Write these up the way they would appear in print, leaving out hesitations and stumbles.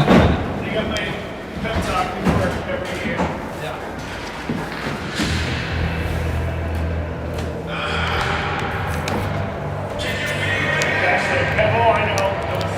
They got my pep talk before every year. Yeah. That's it. Oh, I know. That was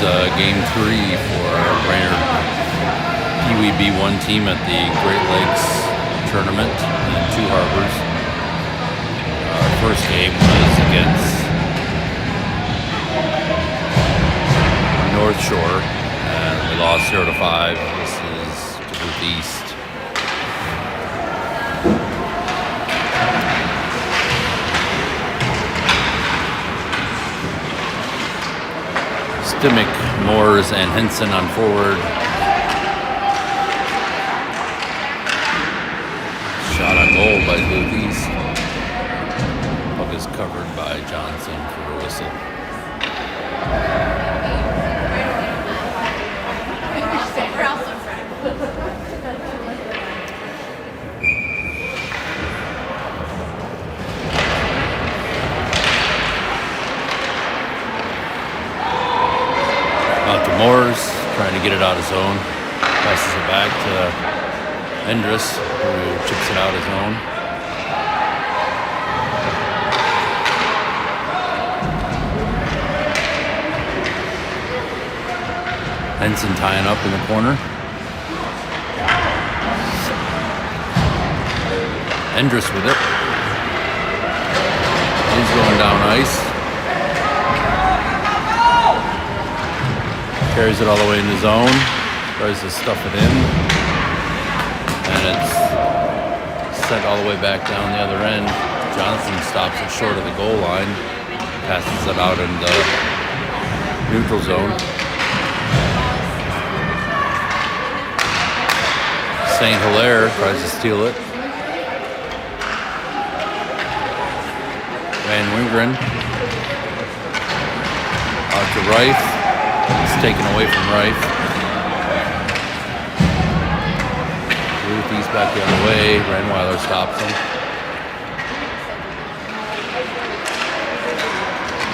game 3 for Brainerd Pee Wee B1 team at the Great Lakes tournament in Two Harbors. Our first game was against North Shore, and we lost 0-5. This is Duluth East. Stimmick, Moores, and Henson on forward. Shot on goal by Duluth East. Puck is covered by Johnson for a whistle. Out to Moores, trying to get it out of zone. Passes it back to Endress, who chips it out his own. Henson tying up in the corner. Endress with it. He's going down ice. Carries it all the way in the zone, tries to stuff it in, and it's sent all the way back down the other end. Johnson stops it short of the goal line, passes it out in the neutral zone. St. Hilaire tries to steal it. Van Wingren out to Rife. It's taken away from Rife. Duluth East back the other way. Renweiler stops him.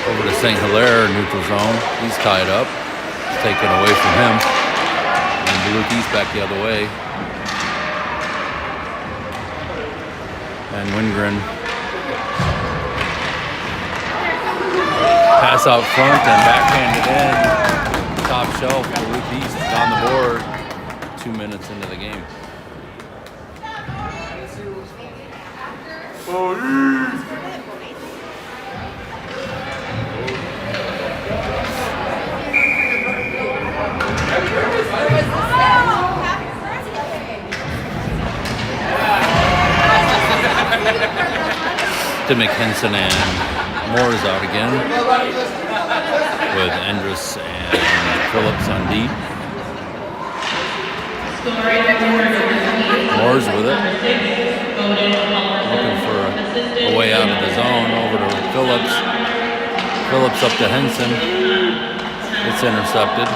Over to St. Hilaire, neutral zone. He's tied up. It's taken away from him. And Duluth East back the other way. And Wingren. Pass out front and backhanded in. Top shelf, Duluth East is on the board 2 minutes into the game. Stimmick, Henson, and Moores out again, with Endress and Phillips on D. Moores with it. Looking for a way out of the zone. Over to Phillips. Phillips up to Henson. It's intercepted.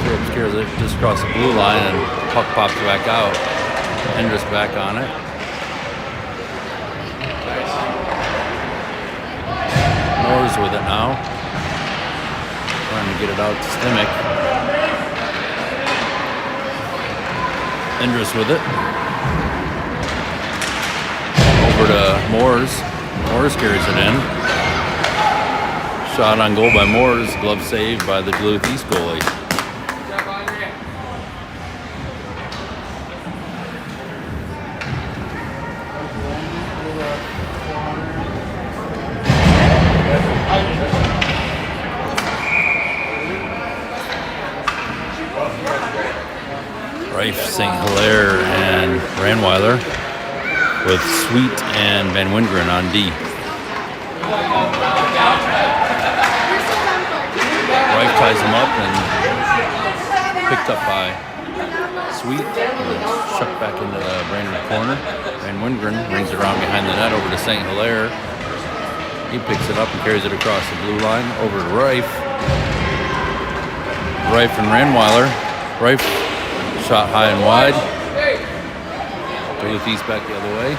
Phillips carries it just across the blue line and puck pops back out. Endress back on it. Moores with it now. Trying to get it out to Stimmick. Endress with it. Over to Moores. Moores carries it in. Shot on goal by Moores. Glove saved by the Duluth East goalie. Rife, St. Hilaire, and Ranweiler, with Sweet and Van Wingren on D. Rife ties him up and picked up by Sweet, and shucked back into the Brainerd corner. Van Wingren brings it around behind the net over to St. Hilaire. He picks it up and carries it across the blue line over to Rife. Rife and Ranweiler. Rife shot high and wide. Duluth East back the other way.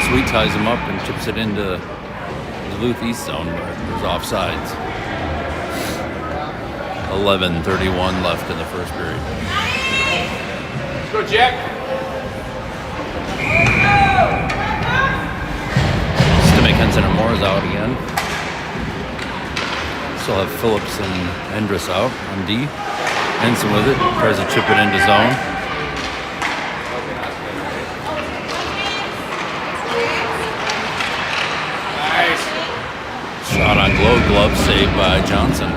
Sweet ties him up and chips it into the Duluth East zone where there's offsides. 11:31 left in the first period. Let's go, Jack. Stimmick, Henson and Moore's out again. Still have Phillips and Endress out on D. Henson with it, tries to chip it into zone. Shot on glove, saved by Johnson.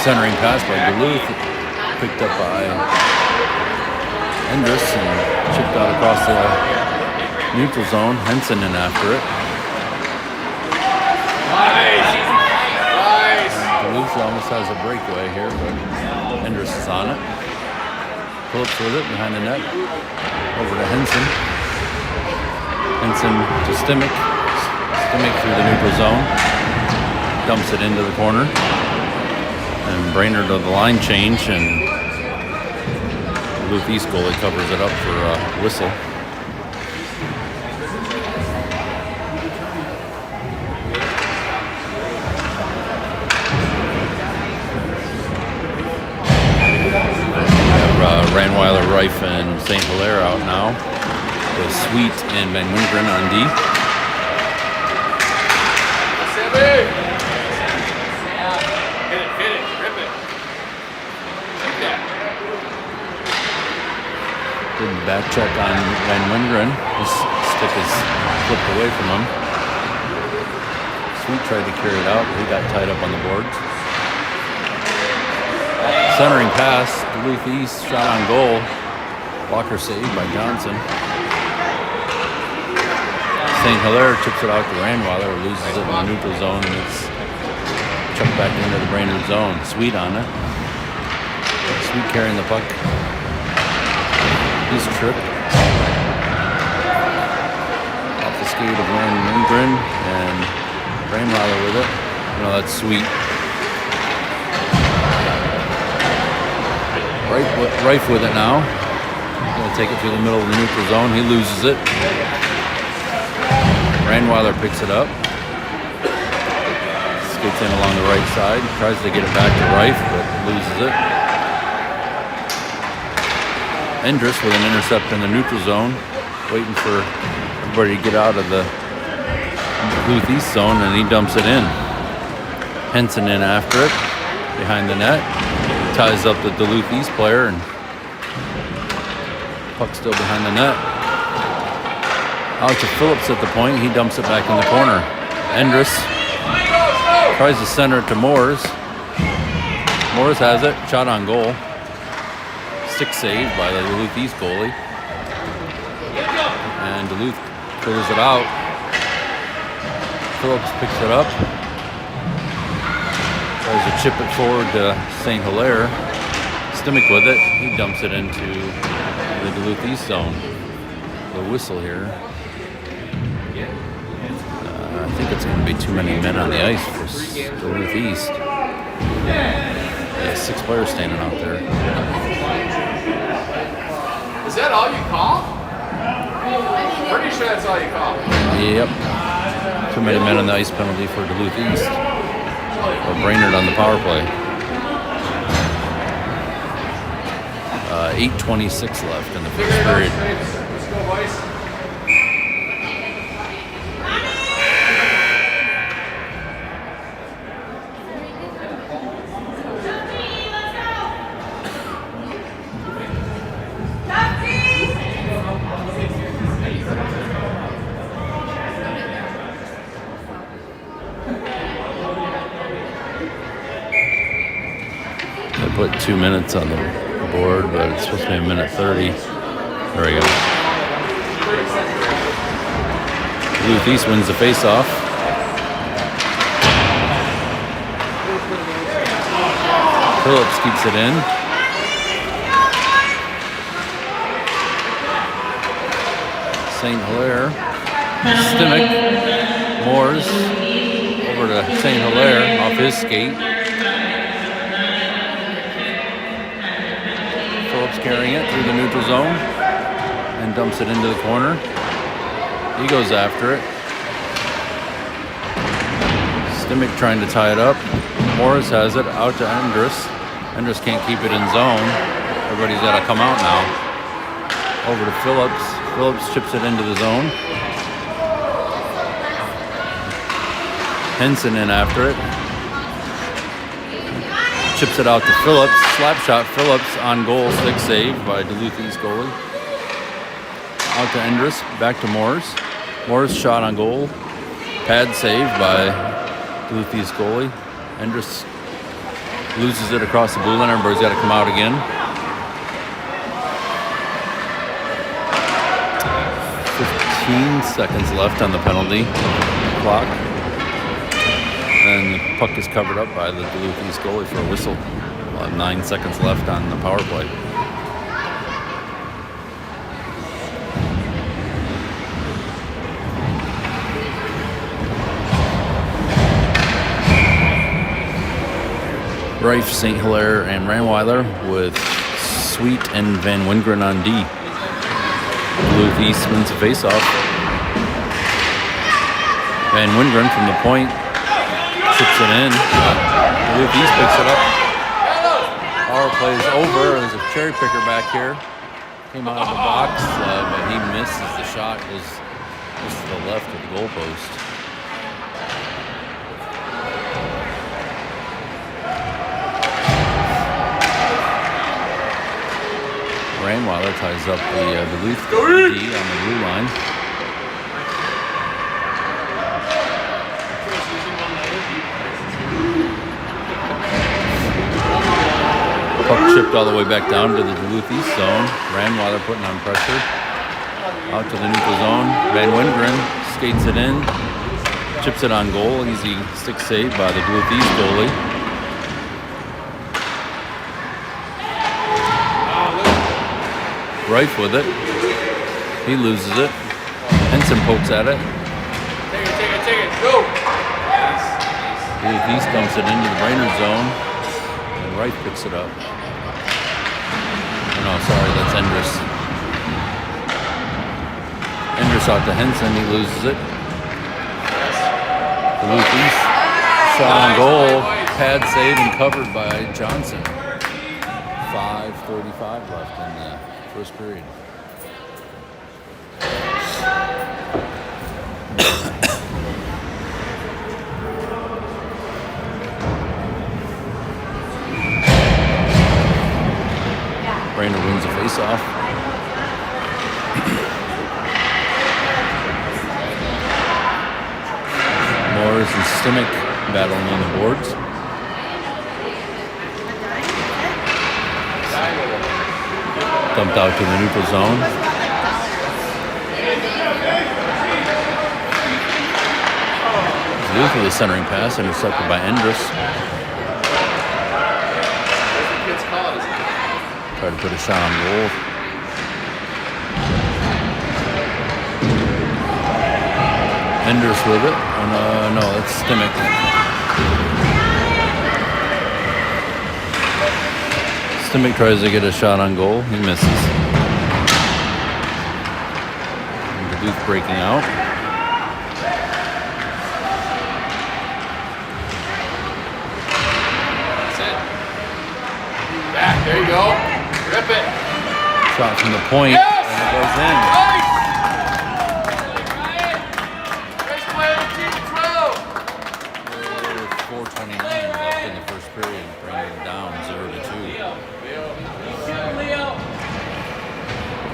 Centering pass by Duluth, picked up by Endress and chipped out across the neutral zone. Henson in after it. Nice. Duluth almost has a breakaway here, but Endress is on it. Phillips with it behind the net. Over to Henson. Henson to Stimmick. Stimmick through the neutral zone. Dumps it into the corner. And Brainerd of the line change, and Duluth East goalie covers it up for a whistle. We have Ranweiler, Reif, and St. Hilaire out now. With Sweet and Van Wingren on D. Good back check on Van Wingren. His stick is flipped away from him. Sweet tried to carry it out, but he got tied up on the boards. Centering pass, Duluth East, shot on goal. Blocker saved by Johnson. St. Hilaire chips it out to Ranweiler, loses it in the neutral zone, and it's chucked back into the Brainerd zone. Sweet on it. Sweet carrying the puck. He's tripped off the skate of Van Wingren and Ranweiler with it. No, that's Sweet. Reif with it now. He's going to take it through the middle of the neutral zone. He loses it. Ranweiler picks it up. Skates in along the right side. Tries to get it back to Reif, but loses it. Endress with an intercept in the neutral zone, waiting for everybody to get out of the Duluth East zone, and he dumps it in. Henson in after it, behind the net, ties up the Duluth East player, and puck still behind the net. Out to Phillips at the point, he dumps it back in the corner. Endress tries to center it to Moores. Moores has it, shot on goal. Stick saved by the Duluth East goalie. And Duluth clears it out. Phillips picks it up. Tries to chip it forward to St. Hilaire. Stimmick with it. He dumps it into the Duluth East zone. The whistle here. I think it's going to be too many men on the ice for Duluth East. Yeah, 6 players standing out there. Is that all you call? Pretty sure that's all you call. Yep. Too many men on the ice penalty for Duluth East. Or Brainerd on the power play. 8:26 left in the first period. Let's go, boys. I put 2 minutes on the board, but it's supposed to be a minute 30. There we go. Duluth East wins the face-off. Phillips keeps it in. St. Hilaire. Stimmick. Moores over to St. Hilaire off his skate. Phillips carrying it through the neutral zone and dumps it into the corner. He goes after it. Stimmich trying to tie it up. Morris has it out to Endress. Endress can't keep it in zone. Everybody's got to come out now. Over to Phillips. Phillips chips it into the zone. Henson in after it. Chips it out to Phillips. Slap shot Phillips on goal. Stick save by Duluth East goalie. Out to Endress. Back to Morris. Morris shot on goal. Pad save by Duluth East goalie. Endress loses it across the blue line. Everybody's got to come out again. 15 seconds left on the penalty clock. And the puck is covered up by the Duluth East goalie for a whistle. 9 seconds left on the power play. Reif, St. Hilaire, and Ranweiler with Sweet and Van Wingren on D. Duluth East wins the faceoff. Van Wingren from the point chips it in. Duluth East picks it up. Power play is over. There's a cherry picker back here. Came out of the box, but he misses. The shot was just to the left of the goalpost. Ranweiler ties up the Duluth D on the blue line. Puck chipped all the way back down to the Duluth East zone. Ranweiler putting on pressure. Out to the neutral zone. Van Wingren skates it in. Chips it on goal. Easy stick save by the Duluth East goalie. Reif with it. He loses it. Henson pokes at it. Take it. Go! Duluth East dumps it into the Brainerd zone. And Reif picks it up. Oh, no, sorry, that's Endress. Endress out to Henson. He loses it. Duluth East shot on goal. Pad save and covered by Johnson. 5:35 left in the first period. Brainerd wins the face-off. Morris and Stimmich battling on the boards. Dumped out to the neutral zone. Duluth with a centering pass, intercepted by Endress. Tried to put a shot on goal. Endress with it. And, no, that's Stimmich. Stimmich tries to get a shot on goal. He misses. And Duluth breaking out. That's it. Back. There you go. Rip it. Shot from the point. Yes! And it goes in. Nice! Nice play on team 12. 4:29 left in the first period. Brainerd down 0-2.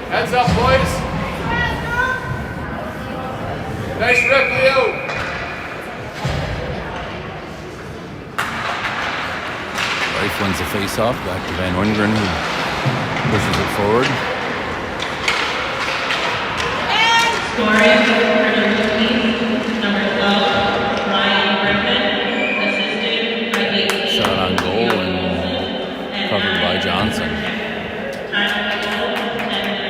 Heads up, boys. Nice rip, Leo. Reif wins the face-off. Back to Van Wingren, who pushes it forward. Scoring for Duluth East, number 12, Ryan Griffin, assisted by Gabe. Shot on goal and covered by Johnson. Time of goal, 10:30.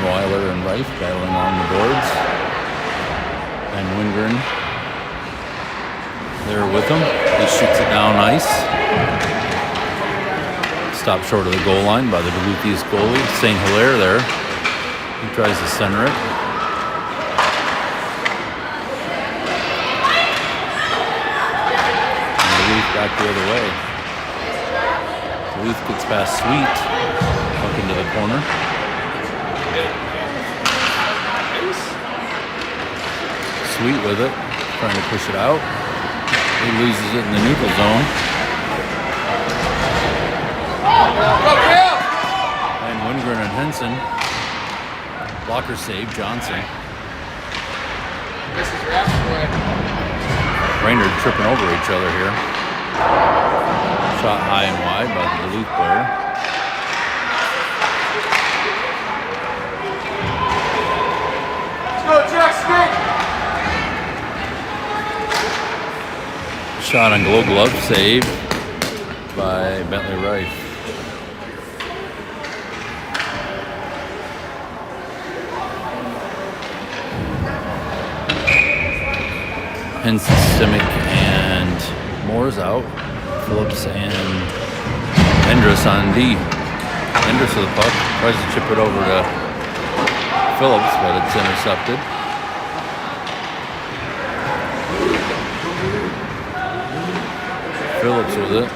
Weiler Rife battling along the boards. And Wingren there with him. He shoots it down nice. Stopped short of the goal line by the Duluth East goalie. St. Hilaire there. He tries to center it. And Duluth back the other way. Duluth gets past Sweet. Up into the corner. Sweet with it. Trying to push it out. He loses it in the neutral zone. And Wingren and Henson. Blocker save, Johnson. This is Raph's way. Brainerd tripping over each other here. Shot high and wide by the Duluth player. Let's go, Jackson! Shot on goal glove, save by Bentley Rife. Henson, Simic, and Moore's out. Phillips and Endress on D. Endress with the puck. Tries to chip it over to Phillips, but it's intercepted. Phillips with it.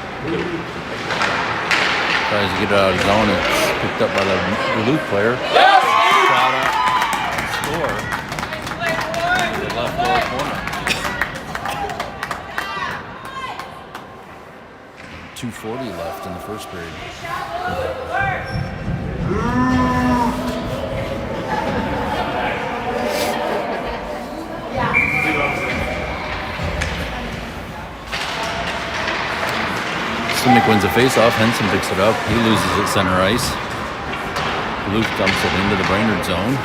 Tries to get it out of his zone. It's picked up by the Duluth player. Yes! Shot up and score. The left goal corner. 2:40 left in the first period. Simic wins a face-off. Henson picks it up. He loses it center ice. Luke dumps it into the Brainerd zone.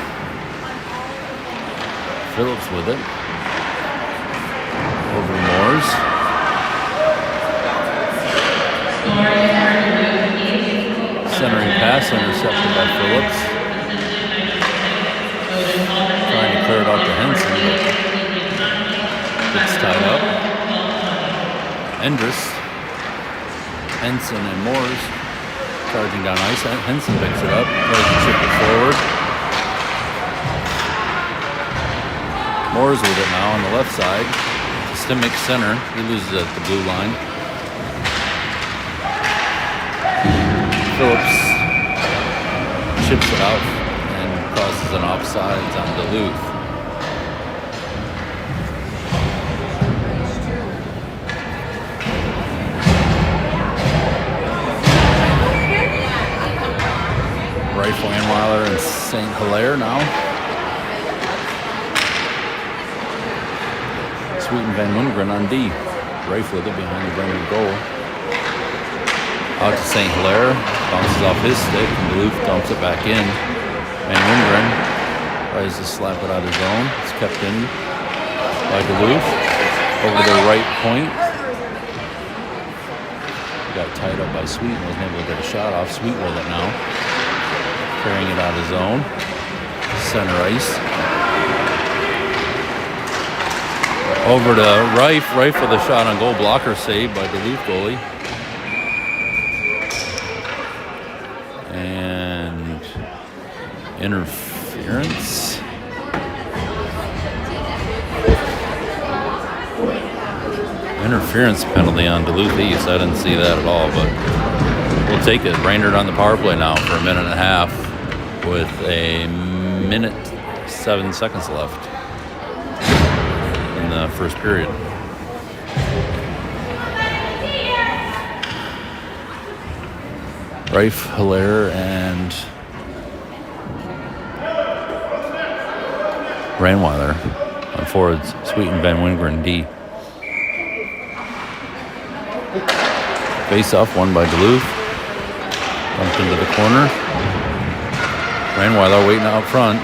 Phillips with it. Over to Moores. Centering pass intercepted by Phillips. Trying to clear it out to Henson, but gets tied up. Endress, Henson, and Moores charging down ice. Henson picks it up, tries to chip it forward. Moores with it now on the left side. Stimmick center. He loses it at the blue line. Phillips chips it out and crosses an offsides on Duluth. Rife, Anweiler, and St. Hilaire now. Sweet and Van Wingren on D. Rife with it behind the Brainerd goal. Out to St. Hilaire, bounces off his stick, and Duluth dumps it back in. Van Wingren tries to slap it out of his own. It's kept in by Duluth. Over the right point. Got tied up by Sweet and wasn't able to get a shot off. Sweet with it now. Carrying it out of zone. Center ice. Over to Rife. Rife with a shot on goal, blocker save by Duluth goalie. And interference. Interference penalty on Duluth East. I didn't see that at all, but we'll take it. Brainerd on the power play now for a minute and a half with a minute 7 seconds left in the first period. Rife, Hilaire, and Ranweiler on forwards. Sweet and Van Wingren D. Face off won by Duluth. Bumped into the corner. Ranweiler waiting out front.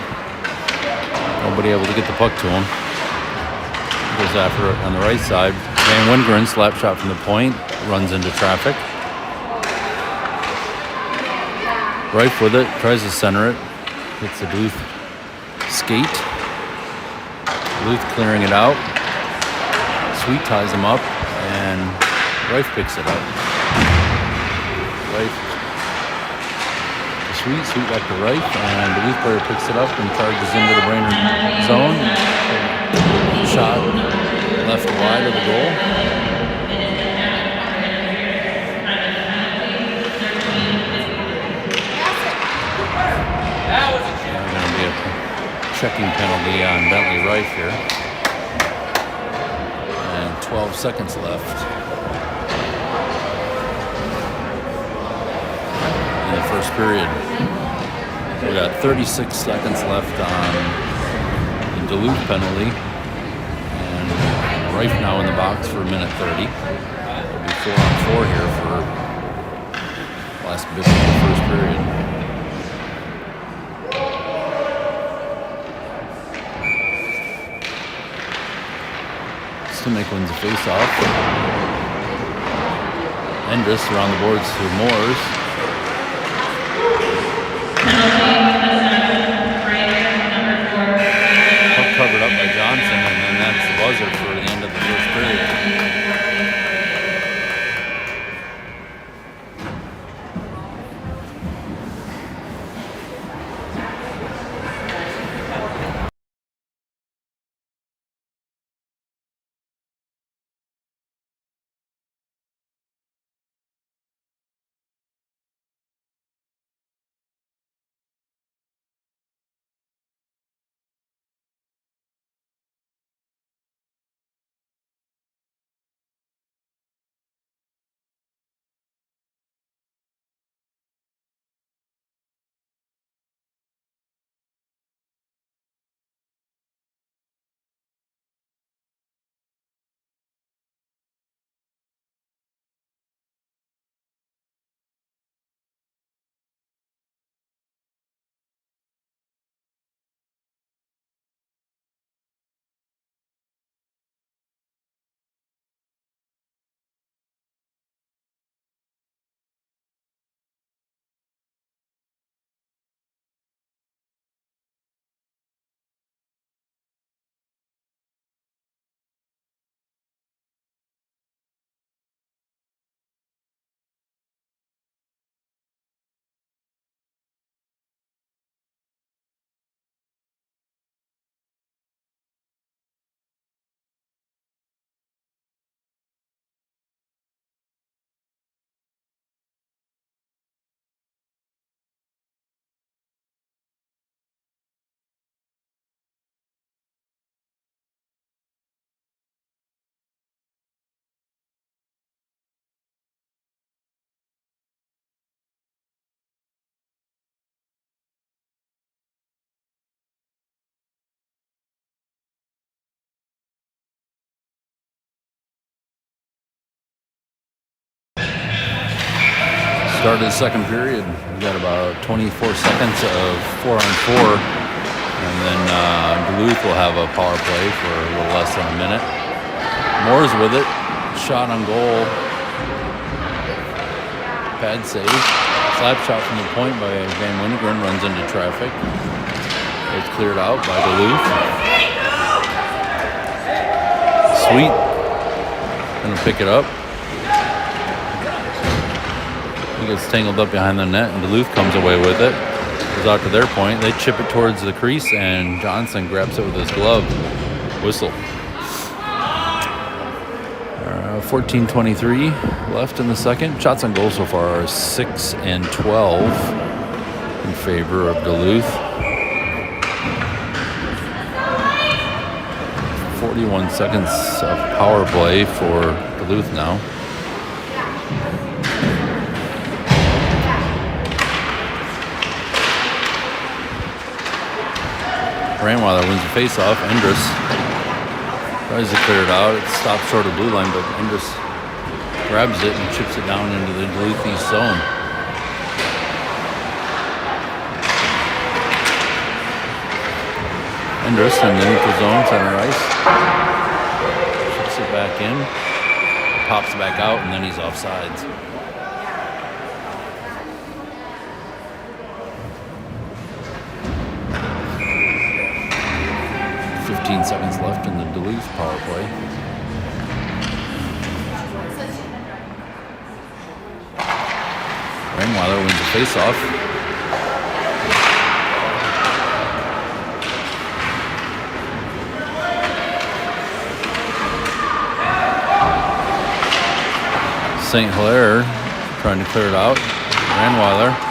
Nobody able to get the puck to him. Goes after it on the right side. Van Wingren slap shot from the point. Runs into traffic. Rife with it. Tries to center it. Hits the Duluth skate. Duluth clearing it out. Sweet ties him up, and Rife picks it up. Rife to Sweet, Sweet back to Rife, and Duluth player picks it up and charges into the Brainerd zone. Shot left wide of the goal. Going to be a checking penalty on Bentley Rife here. And 12 seconds left in the first period. We got 36 seconds left on the Duluth penalty. And Rife now in the box for a minute 30. It'll be 4-on-4 here for last bit of the first period. Stimek wins the face-off. Endress around the boards to Moores. Puck covered up by Johnson, and then that's the buzzer for the end of the first period. Start of the second period. We got about 24 seconds of 4-on-4, and then Duluth will have a power play for a little less than a minute. Moore's with it, shot on goal, pad save, slap shot from the point by Van Winegren, runs into traffic. It's cleared out by Duluth. Sweet, gonna pick it up. He gets tangled up behind the net, and Duluth comes away with it. Goes out to their point. They chip it towards the crease, and Johnson grabs it with his glove. Whistle. 14:23 left in the second. Shots on goal so far are 6 and 12 in favor of Duluth. 41 seconds of power play for Duluth now. Brandweiler wins the face-off. Endress tries to clear it out. It stops short of blue line, but Endress grabs it and chips it down into the Duluth East zone. Endress in the neutral zone, center ice. Chips it back in. Pops back out, and then he's offsides. 15 seconds left in the Duluth power play. Rainweiler wins the faceoff. St. Hilaire trying to clear it out. Rainweiler.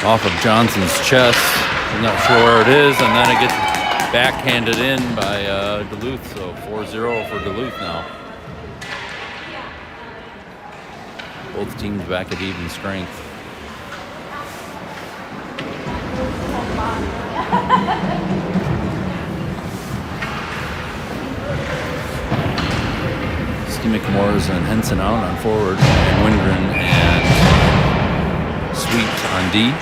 Off of Johnson's chest. I'm not sure where it is, and then it gets backhanded in by Duluth, so 4-0 for Duluth now. Both teams back at even strength. Moore's and Henson out on forward, and Wingren and Sweet on D.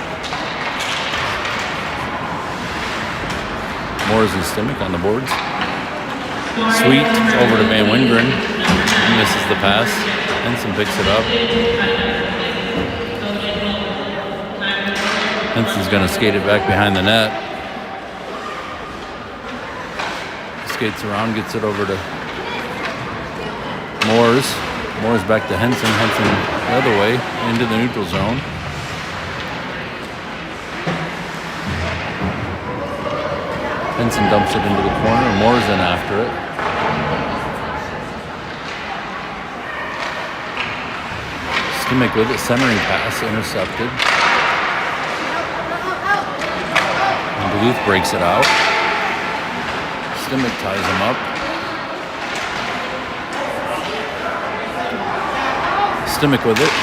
Moore's and Stimick on the boards. Sweet over to Van Wingren. He misses the pass. Henson picks it up. Henson's going to skate it back behind the net. Skates around, gets it over to Moore's. Moore's back to Henson. Henson the other way into the neutral zone. Henson dumps it into the corner. Moore's in after it. Stimick with it. Centering pass intercepted. And Duluth breaks it out. Stimick ties him up. Stimick with it,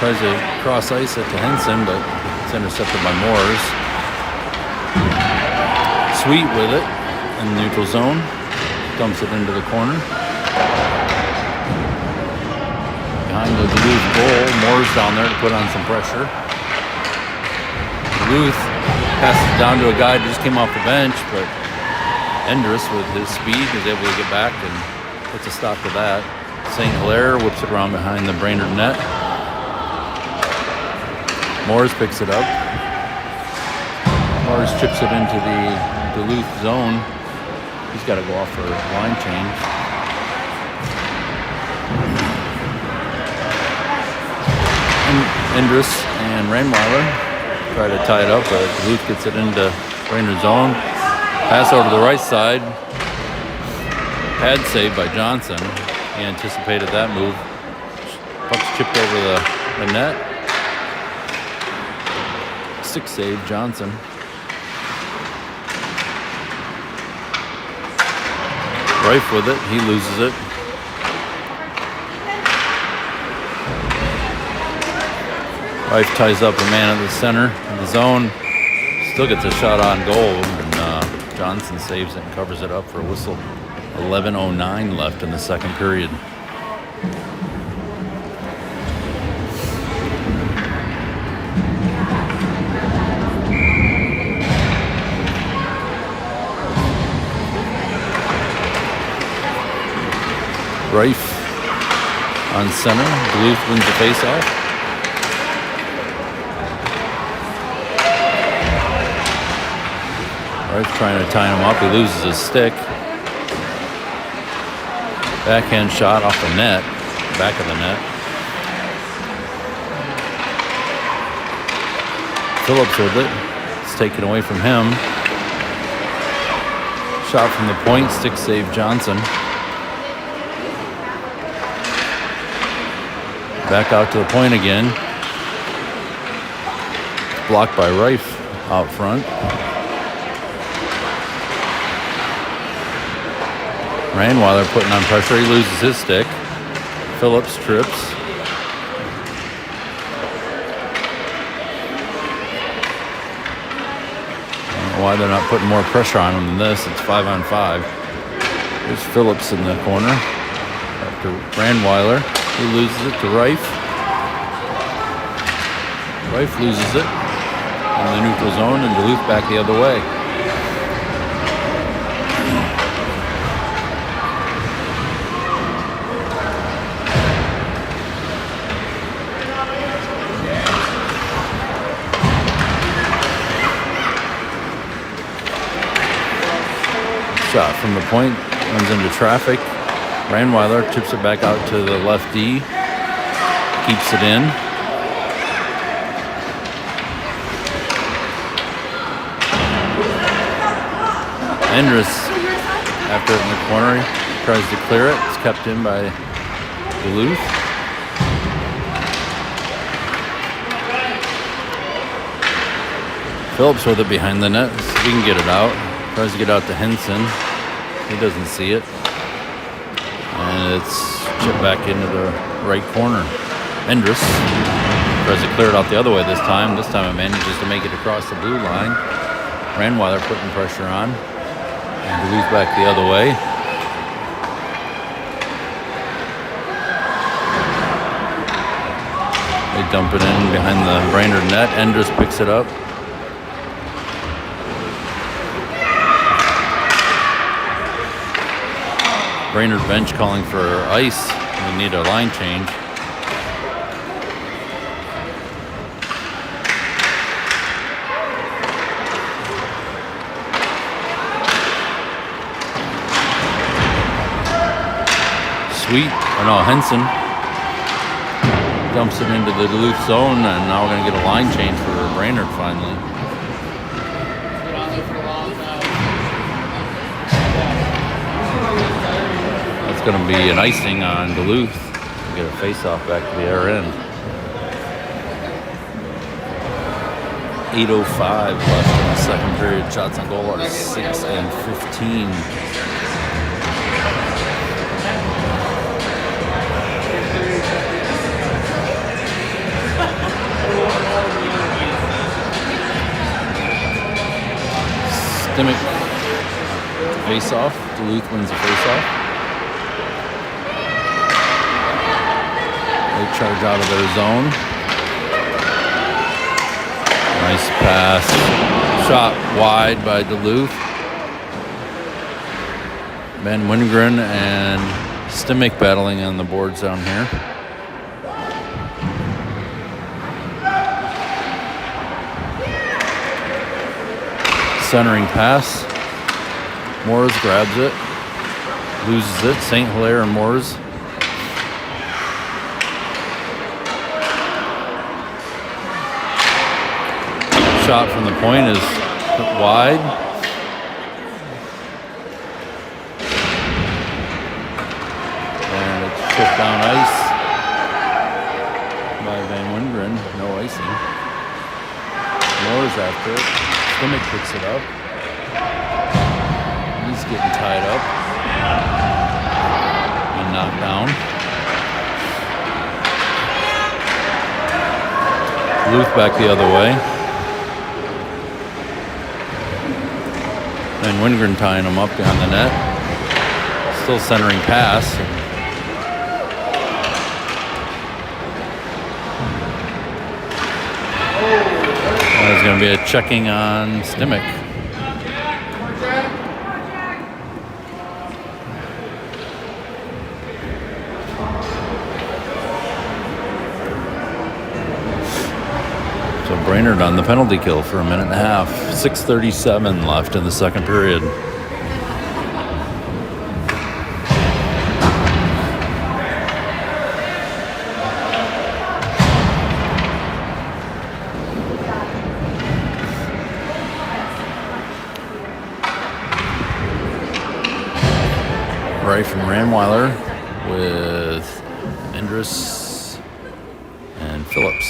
tries to cross ice it to Henson, but it's intercepted by Moore's. Sweet with it in the neutral zone, dumps it into the corner. Behind the Duluth goal, Moore's down there to put on some pressure. Duluth passes it down to a guy who just came off the bench, but Endress with his speed is able to get back and puts a stop to that. St. Hilaire whips it around behind the Brainerd net. Moore's picks it up. Moore's chips it into the Duluth zone. He's got to go off for a line change. Endress and Rainweiler try to tie it up, but Duluth gets it into Brainerd zone. Pass over to the right side. Pad save by Johnson. He anticipated that move. Puck's chipped over the net. Stick save, Johnson. Rife with it. He loses it. Rife ties up a man at the center of the zone. Still gets a shot on goal, and Johnson saves it and covers it up for a whistle. 11:09 left in the second period. Rife on center. Duluth wins the faceoff. Rife trying to tie him up. He loses his stick. Backhand shot off the net, back of the net. Phillips with it. It's taken away from him. Shot from the point, stick save Johnson. Back out to the point again. Blocked by Rife out front. Rainweiler putting on pressure. He loses his stick. Phillips trips. I don't know why they're not putting more pressure on him than this. It's 5-on-5. There's Phillips in the corner. After Rainweiler. He loses it to Rife. Rife loses it in the neutral zone, and Duluth back the other way. Shot from the point, runs into traffic. Brandweiler tips it back out to the left D. Keeps it in. Endress, after it in the corner, tries to clear it. It's kept in by Duluth. Phillips with it behind the net. So he can get it out. Tries to get out to Henson. He doesn't see it. And it's chipped back into the right corner. Endress tries to clear it out the other way this time. This time it manages to make it across the blue line. Brandweiler putting pressure on. And Duluth back the other way. They dump it in behind the Brainerd net. Endress picks it up. Brainerd bench calling for ice. We need a line change. Henson dumps it into the Duluth zone, and now we're going to get a line change for Brainerd finally. That's going to be an icing on Duluth. We get a face-off back to the air end. 8:05 left in the second period. Shots on goal are 6 and 15. Stimick face-off. Duluth wins the face-off. They charge out of their zone. Nice pass. Shot wide by Duluth. Ben Wingren and Stimick battling on the boards down here. Centering pass. Moores grabs it. Loses it. St. Hilaire and Moores. Shot from the point is wide. And it's chipped down ice by Van Wingren. No icing. Moores after it. Stimick picks it up. He's getting tied up and knocked down. Duluth back the other way. And Wingren tying him up behind the net. Still centering pass. There's going to be a checking on Stimick. So Brainerd on the penalty kill for a minute and a half. 6:37 left in the second period. Right from Brandweiler with Endress and Phillips.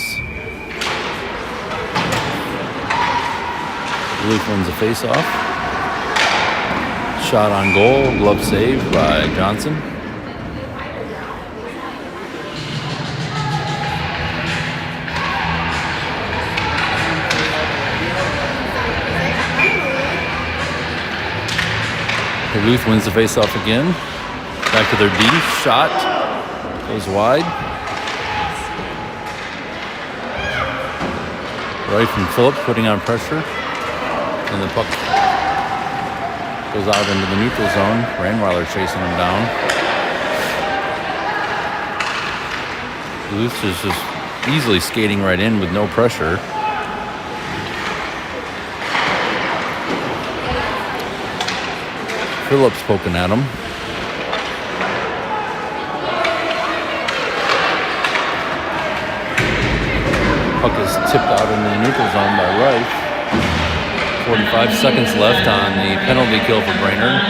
Duluth wins the face-off. Shot on goal, glove save by Johnson. Duluth wins the face-off again. Back to their D. Shot goes wide. Right from Phillips, putting on pressure. And the puck goes out into the neutral zone. Brandweiler chasing him down. Duluth is just easily skating right in with no pressure. Phillips poking at him. Puck is tipped out into the neutral zone by Rife. 45 seconds left on the penalty kill for Brainerd.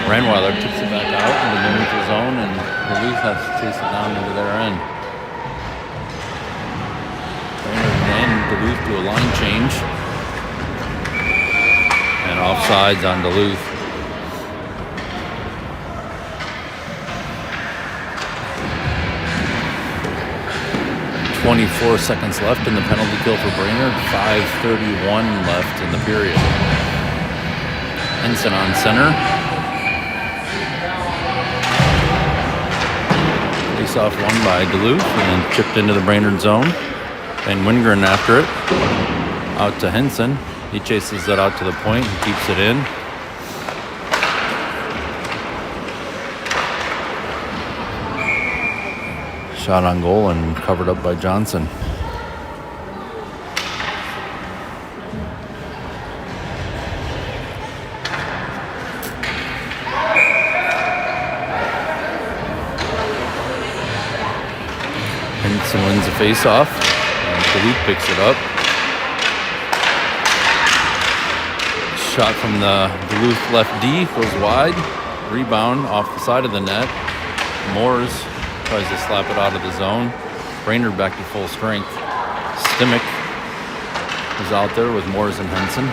Ranweiler tips it back out into the neutral zone, and Duluth has to chase it down into their end. Brainerd and Duluth do a line change. And offsides on Duluth. .24 seconds left in the penalty kill for Brainerd. 5:31 left in the period. Henson on center. Face-off won by Duluth and chipped into the Brainerd zone. And Wingren after it. Out to Henson. He chases it out to the point and keeps it in. Shot on goal and covered up by Johnson. Henson wins the face-off. Duluth picks it up. Shot from the Duluth left D goes wide. Rebound off the side of the net. Moores tries to slap it out of the zone. Brainerd back to full strength. Stimmick is out there with Moores and Henson.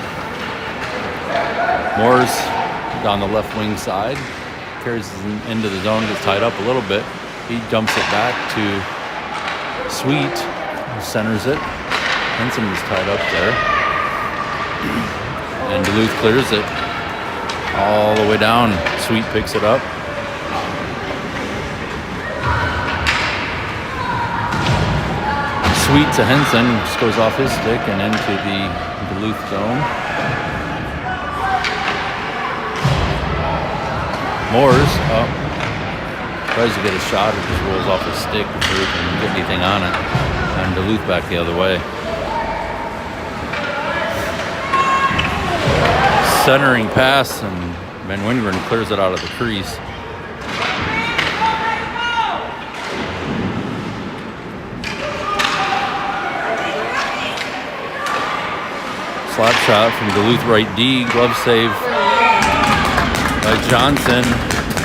Moores down the left wing side. Carries it into the zone, gets tied up a little bit. He dumps it back to Sweet, who centers it. Henson is tied up there. And Duluth clears it all the way down. Sweet picks it up. Sweet to Henson, just goes off his stick and into the Duluth zone. Moores up. Tries to get a shot, it just rolls off his stick before he can get anything on it. And Duluth back the other way. Centering pass, and Van Wingren clears it out of the crease. Slap shot from Duluth right D, glove save by Johnson,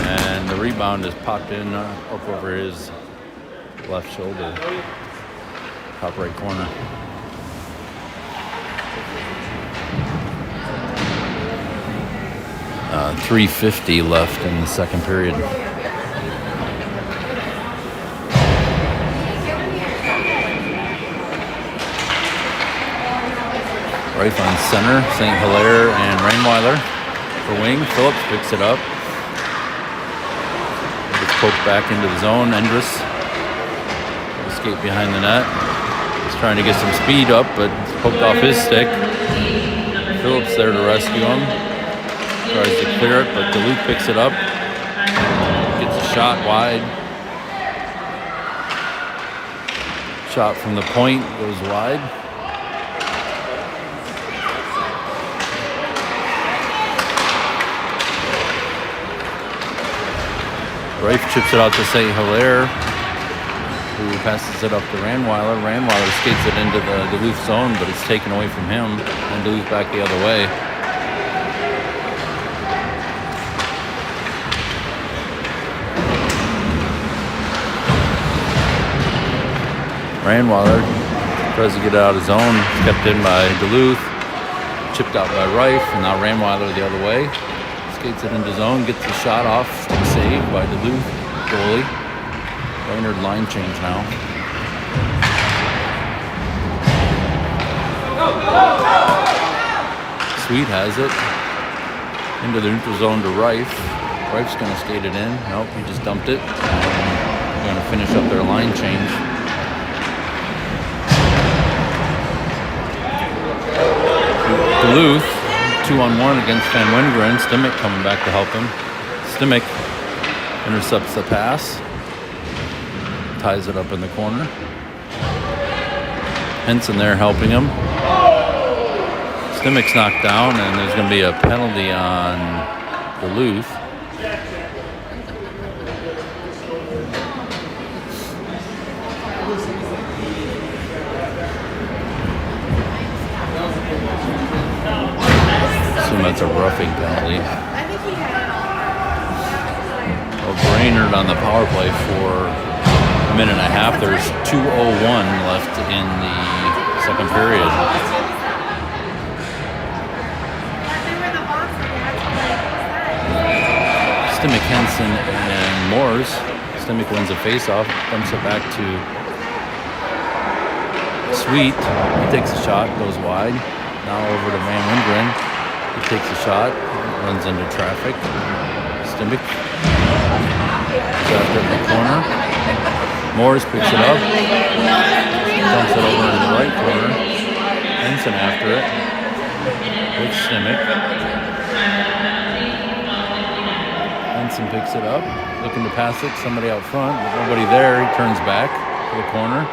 and the rebound is popped in up over his left shoulder, top right corner. 3:50 left in the second period. Right on center, St. Hilaire and Rainweiler for wing. Phillips picks it up. Gets poked back into the zone. Endress escaped behind the net. He's trying to get some speed up, but it's poked off his stick. Phillips there to rescue him. Tries to clear it, but Duluth picks it up. Gets a shot wide. Shot from the point goes wide. Rife chips it out to St. Hilaire, who passes it up to Ranweiler. Ranweiler skates it into the Duluth zone, but it's taken away from him, and Duluth back the other way. Ranweiler tries to get it out of zone. It's kept in by Duluth. Chipped out by Rife, and now Ranweiler the other way. Skates it into zone, gets the shot off. Stick save by Duluth goalie. Brainerd line change now. Sweet has it. Into the neutral zone to Rife. Rife's going to skate it in. Nope, he just dumped it. They're going to finish up their line change. Duluth, 2-on-1 against Van Wingren. Stimmick coming back to help him. Stimmick intercepts the pass. Ties it up in the corner. Henson there helping him. Stimmick's knocked down, and there's going to be a penalty on Duluth. Assume that's a roughing penalty. Well, Brainerd on the power play for a minute and a half. There's 2:01 left in the second period. Stimmick, Henson, and Moores. Stimmick wins a face-off, dumps it back to Sweet. He takes a shot, goes wide. Now over to Van Wingren. He takes a shot, runs into traffic. Stimmick after in the corner. Moores picks it up, dumps it over in the right corner. Henson after it with Stimmick. Henson picks it up, looking to pass it. Somebody out front, nobody there. He turns back to the corner.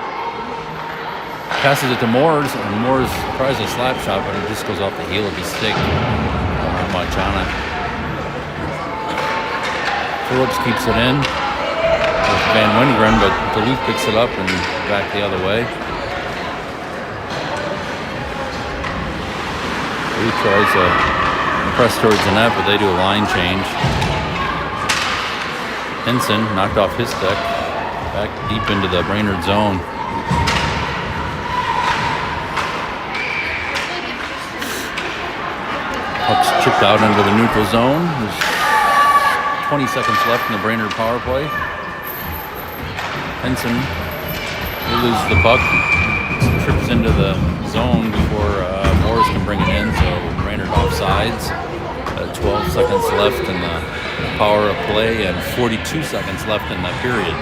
Passes it to Moores, and Moores tries a slap shot, but it just goes off the heel of his stick. Not much on it. Phillips keeps it in with Van Wingren, but Duluth picks it up and back the other way. Duluth tries to press towards the net, but they do a line change. Henson knocked off his stick, back deep into the Brainerd zone. Puck's chipped out into the neutral zone. There's 20 seconds left in the Brainerd power play. Henson loses the puck, trips into the zone before Morris can bring it in, so Brainerd offsides. 12 seconds left in the power of play and 42 seconds left in the period.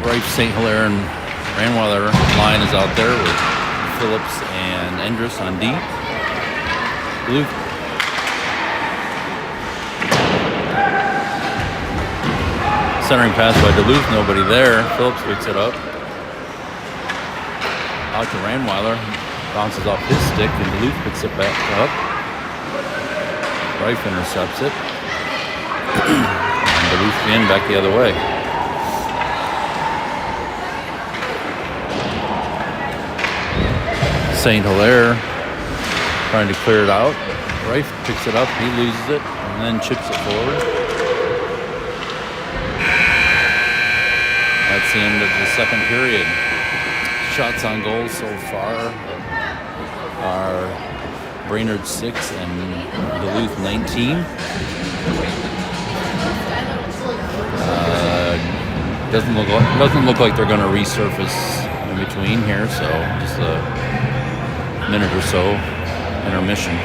Rife, St. Hilaire, and Ranweiler line is out there with Phillips and Endress on D. Duluth. Centering pass by Duluth, nobody there. Phillips picks it up. Out to Ranweiler, bounces off his stick, and Duluth picks it back up. Rife intercepts it. And Duluth again back the other way. St. Hilaire trying to clear it out. Rife picks it up, he loses it, and then chips it forward. That's the end of the second period. Shots on goal so far are Brainerd 6 and Duluth 19. Doesn't look like they're going to resurface in between here, so just a minute or so intermission.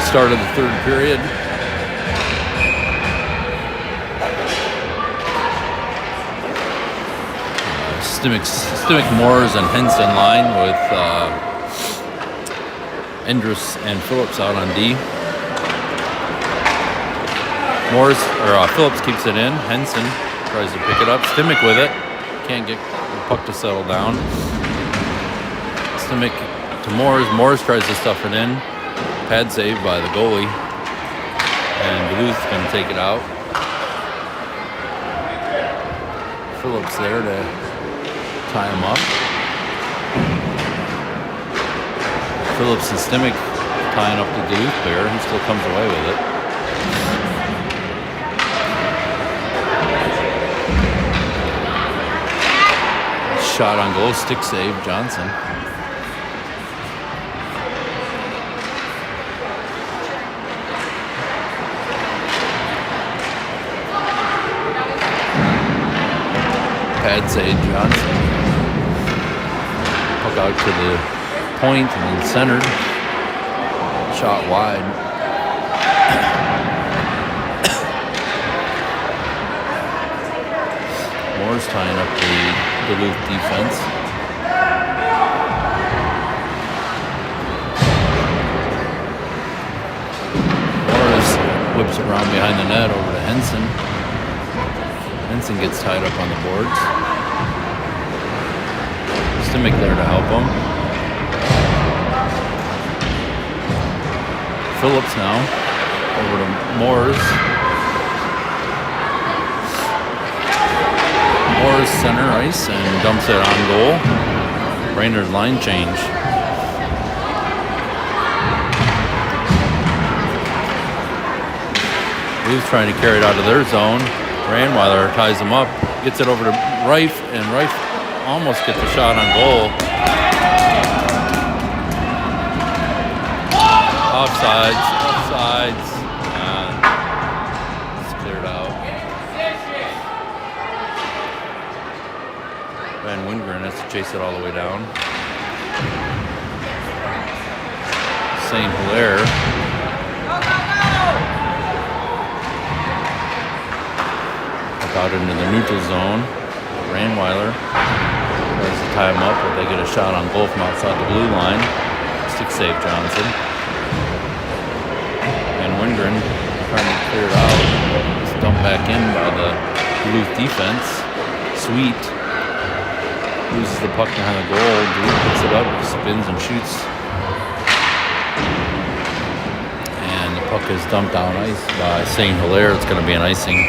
Start of the third period. Stimmick, Moores, and Henson line with Endress and Phillips out on D. Phillips keeps it in. Henson tries to pick it up. Stimmick with it. Can't get the puck to settle down. Stimmick to Moores. Moores tries to stuff it in. Pad save by the goalie. And Duluth's going to take it out. Phillips there to tie him up. Phillips and Stimmick tying up the Duluth pair. He still comes away with it. Shot on goal, stick save, Johnson. Pad save, Johnson. Puck out to the point and then centered. Shot wide. Moore's tying up the Duluth defense. Moore's whips it around behind the net over to Henson. Henson gets tied up on the boards. Stimmick there to help him. Phillips now over to Moores. Moores center ice and dumps it on goal. Brainerd line change. Duluth trying to carry it out of their zone. Ranweiler ties him up, gets it over to Reif, and Reif almost gets a shot on goal. Offsides. It's cleared out. Van Wingren has to chase it all the way down. St. Hilaire. Out into the neutral zone. Ranweiler tries to tie him up, but they get a shot on goal from outside the blue line. Stick save, Johnson. And Wingren trying to clear it out. It's dumped back in by the Duluth defense. Sweet loses the puck behind the goal. Duluth picks it up, spins and shoots. And the puck is dumped down ice by St. Hilaire. It's going to be an icing.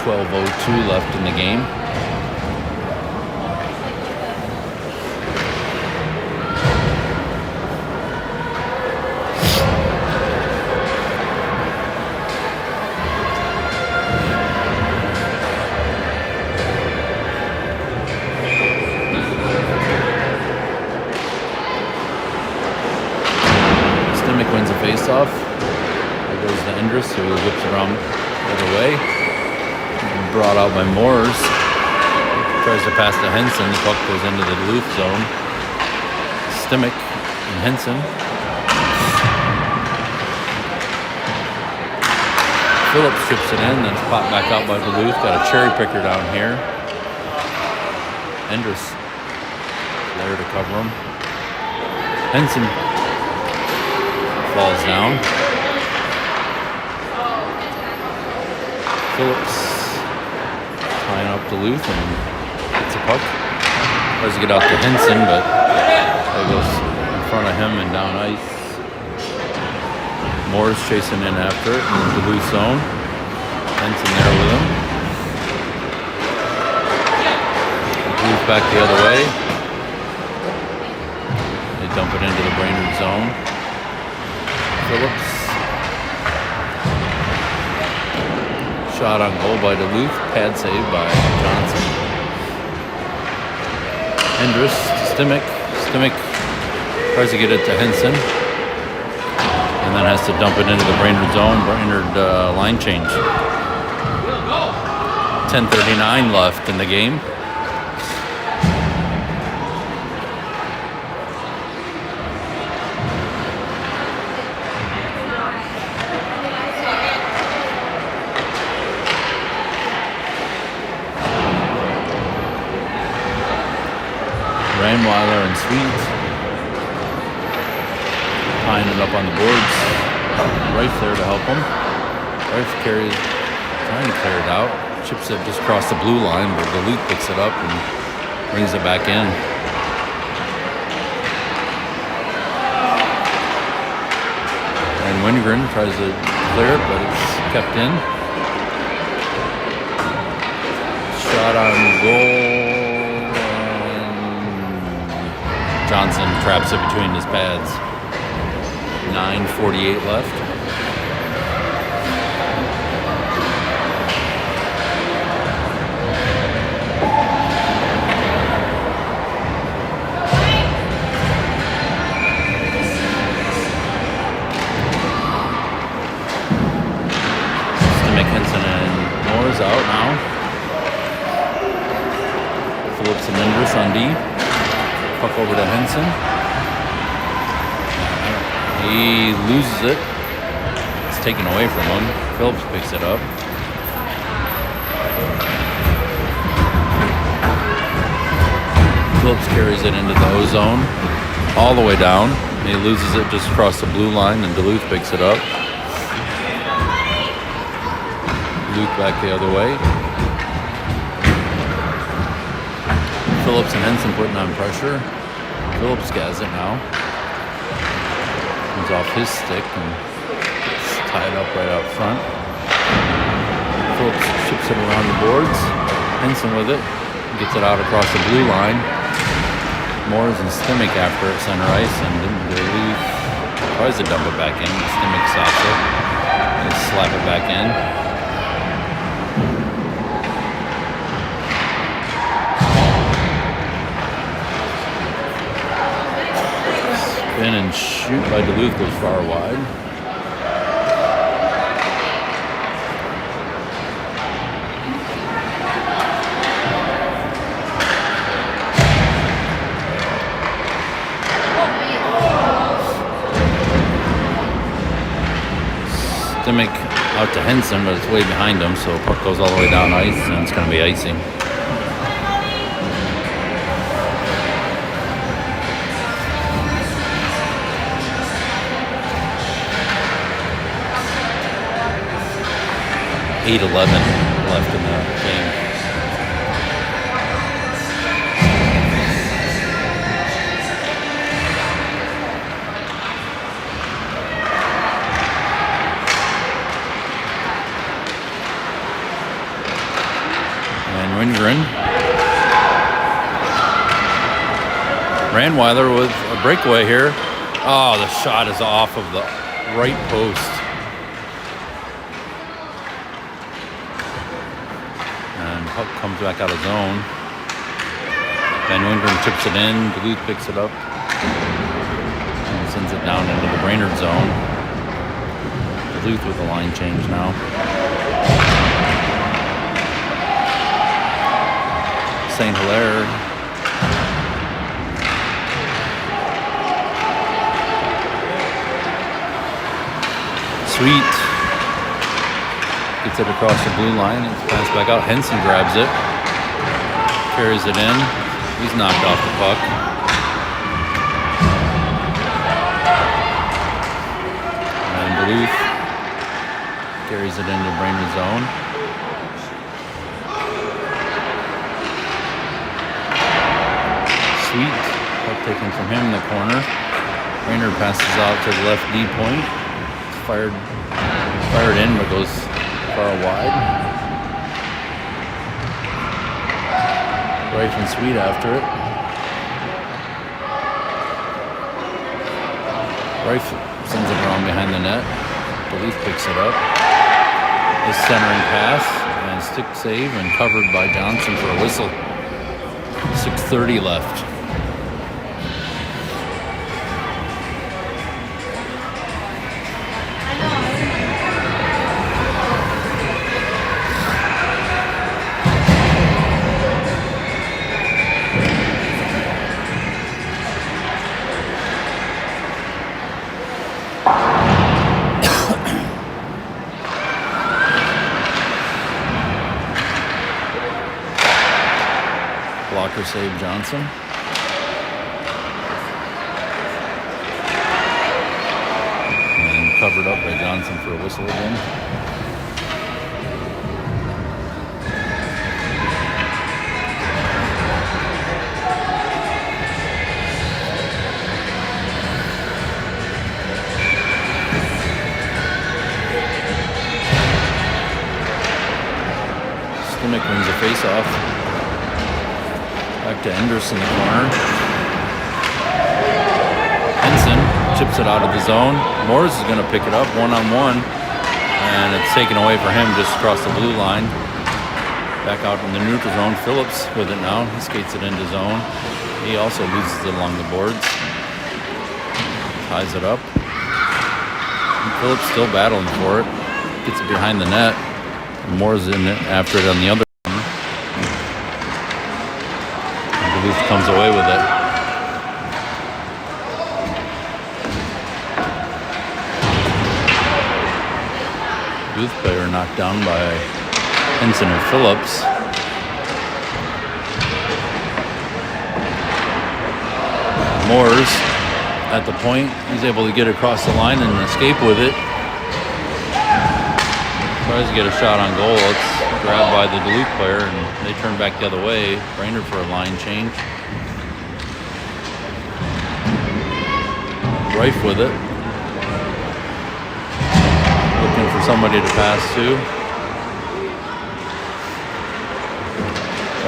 12:02 left in the game. Stimmick wins a face-off. There goes the Endress, who whips around the other way. Brought out by Moores. Tries to pass to Henson. The puck goes into the Duluth zone. Stimmick and Henson. Phillips chips it in, then it's popped back out by Duluth. Got a cherry picker down here. Endress there to cover him. Henson falls down. Phillips tying up Duluth and gets a puck. Tries to get out to Henson, but it goes in front of him and down ice. Moore's chasing in after it in the Duluth zone. Henson there with him. Duluth back the other way. They dump it into the Brainerd zone. Phillips. Shot on goal by Duluth. Pad save by Johnson. Endress to Stimmick. Stimmick tries to get it to Henson. And then has to dump it into the Brainerd zone. Brainerd line change. 10:39 left in the game. Ranweiler and Sweet tying it up on the boards. Rife there to help him. Rife carries, trying to clear it out. Chips it just across the blue line, but Duluth picks it up and brings it back in. And Wingren tries to clear it, but it's kept in. Shot on goal, and Johnson traps it between his pads. 9:48 left. Is out now. Phillips and Endress on D. Puck over to Henson. He loses it. It's taken away from him. Phillips picks it up. Phillips carries it into the O zone. All the way down. He loses it just across the blue line, and Duluth picks it up. Luke back the other way. Phillips and Henson putting on pressure. Phillips has it now. Comes off his stick and it's tied up right out front. Phillips chips it around the boards. Henson with it. Gets it out across the blue line. Moores and Stimmick after it center ice, and Duluth tries to dump it back in. Stimmick stops it. And slap it back in. Spin and shoot by Duluth goes far wide. Stimmick out to Henson, but it's way behind him, so puck goes all the way down ice, and it's going to be icing. .8:11 left in the game. And Wingren. Ranweiler with a breakaway here. Oh, the shot is off of the right post. Puck comes back out of zone. Van Wingren tips it in. Duluth picks it up and sends it down into the Brainerd zone. Duluth with the line change now. St. Hilaire. Sweet. Gets it across the blue line. It's passed back out. Henson grabs it. Carries it in. He's knocked off the puck. And Duluth carries it into Brainerd zone. Sweet. Puck taken from him in the corner. Brainerd passes out to the left D point. It's fired in, but goes far wide. Rife and Sweet after it. Rife sends it around behind the net. Duluth picks it up. His centering pass and stick save and covered by Johnson for a whistle. 6:30 left. Blocker save Johnson. covered up by Johnson for a whistle again. Stimick wins the face-off. Back to Enders in the corner. Henson chips it out of the zone. Morris is going to pick it up one-on-one, and it's taken away for him just across the blue line. Back out in the neutral zone. Phillips with it now. He skates it into zone. He also loses it along the boards. Ties it up. And Phillips still battling for it. Gets it behind the net. Moore's in it after it on the other corner. And Duluth comes away with it. Duluth player knocked down by Henson and Phillips. Moore's at the point. He's able to get across the line and escape with it. Tries to get a shot on goal. It's grabbed by the Duluth player, and they turn back the other way. Brainerd for a line change. Rife with it. Looking for somebody to pass to.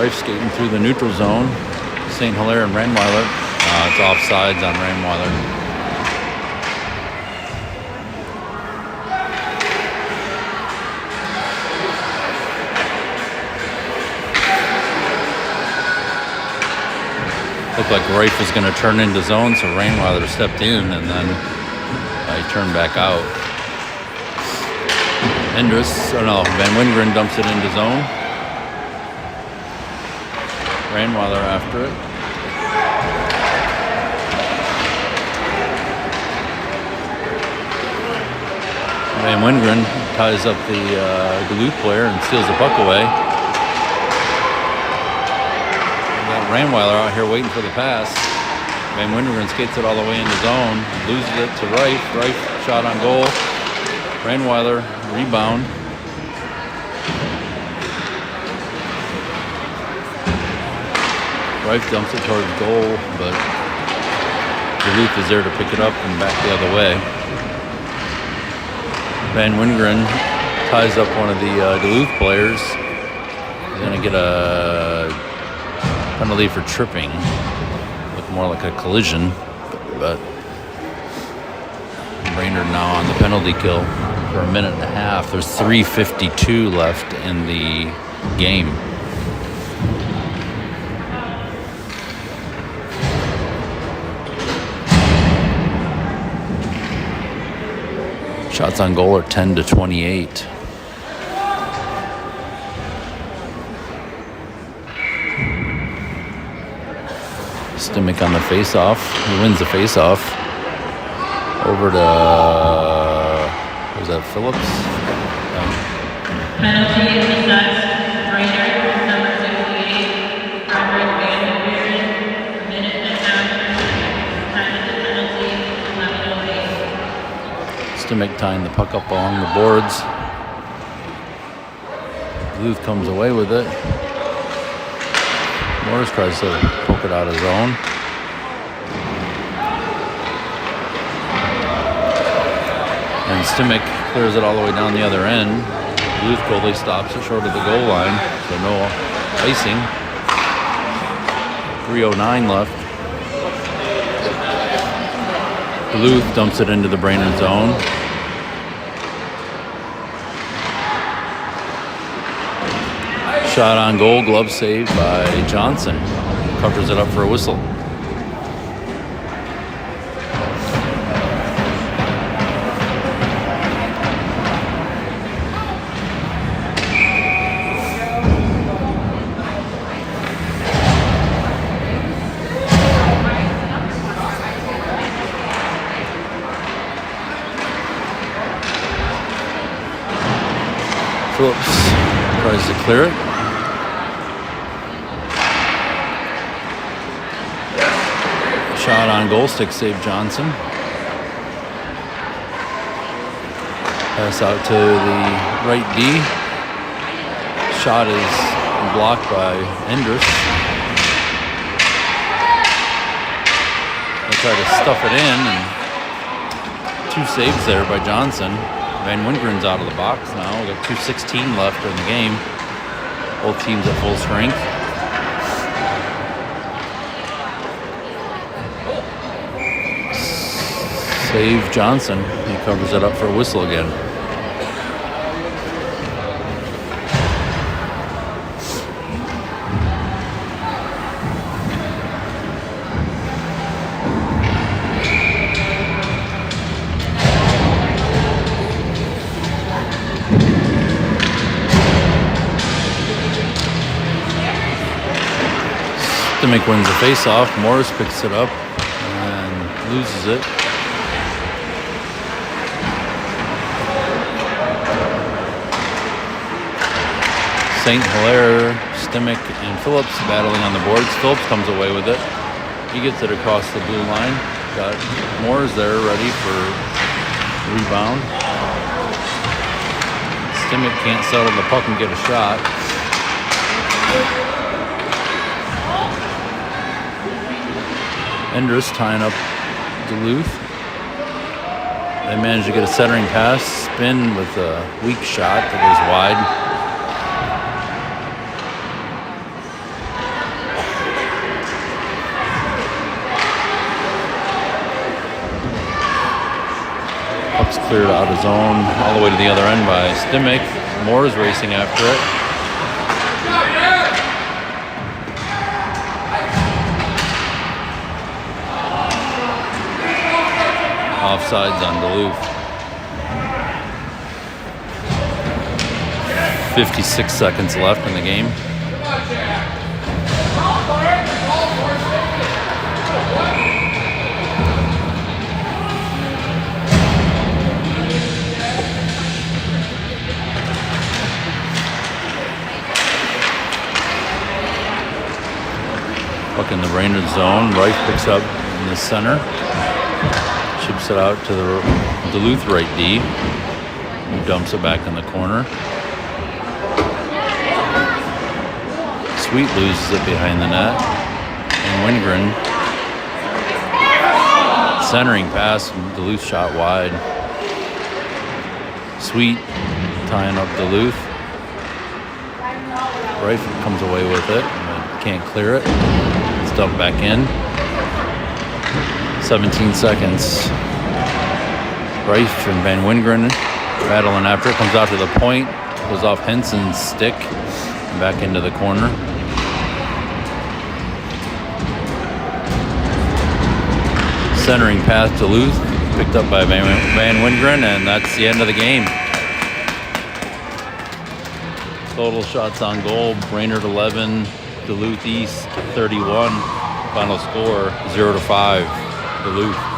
Rife skating through the neutral zone. St. Hilaire and Ranweiler. It's offsides on Ranweiler. Looked like Rife was going to turn into zone, so Ranweiler stepped in, and then he turned back out. Van Wingren dumps it into zone. Ranweiler after it. Van Wingren ties up the Duluth player and steals the puck away. Ranweiler out here waiting for the pass. Van Wingren skates it all the way into zone, loses it to Rife. Rife shot on goal. Ranweiler rebound. Rife dumps it towards goal, but Duluth is there to pick it up and back the other way. Van Wingren ties up one of the Duluth players. He's going to get a penalty for tripping. Looked more like a collision, but Brainerd now on the penalty kill for a minute and a half. There's 3:52 left in the game. Shots on goal are 10-28. Stimick on the face-off. He wins the face-off. Over to, was that Phillips? Penalty assessed. Brainerd, number 68. Robert Van Buren, a minute and a half. Time of the penalty, 11:08. Stimick tying the puck up along the boards. Duluth comes away with it. Morris tries to poke it out of zone. And Stimick clears it all the way down the other end. Duluth goalie stops it short of the goal line, so no icing. 3:09 left. Duluth dumps it into the Brainerd zone. Shot on goal, glove saved by Johnson. Covers it up for a whistle. Phillips tries to clear it. Shot on goal, stick save Johnson. Pass out to the right D. Shot is blocked by Endress. They try to stuff it in, and 2 saves there by Johnson. Van Wingren's out of the box now. We got 2:16 left in the game. Both teams at full strength. Save Johnson. He covers it up for a whistle again. Stimmich wins the face-off. Morris picks it up and loses it. St. Hilaire, Stimmich, and Phillips battling on the boards. Phillips comes away with it. He gets it across the blue line. Got Morris there ready for rebound. Stimmich can't settle the puck and get a shot. Endress tying up Duluth. They managed to get a centering pass, spin with a weak shot that goes wide. Puck's cleared out of zone all the way to the other end by Stimmich. Moore is racing after it. Offsides on Duluth. 56 seconds left in the game. Puck in the Brainerd zone. Reif picks up in the center. Chips it out to the Duluth right D, who dumps it back in the corner. Sweet loses it behind the net. And Wingren, centering pass, Duluth shot wide. Sweet tying up Duluth. Reif comes away with it, but can't clear it. It's dumped back in. 17 seconds. Reif and Van Wingren battling after it. Comes out to the point. Goes off Henson's stick. And back into the corner. Centering pass to Duluth. Picked up by Van Wingren. And that's the end of the game. Total shots on goal. Brainerd 11. Duluth East 31. Final score 0-5. Duluth.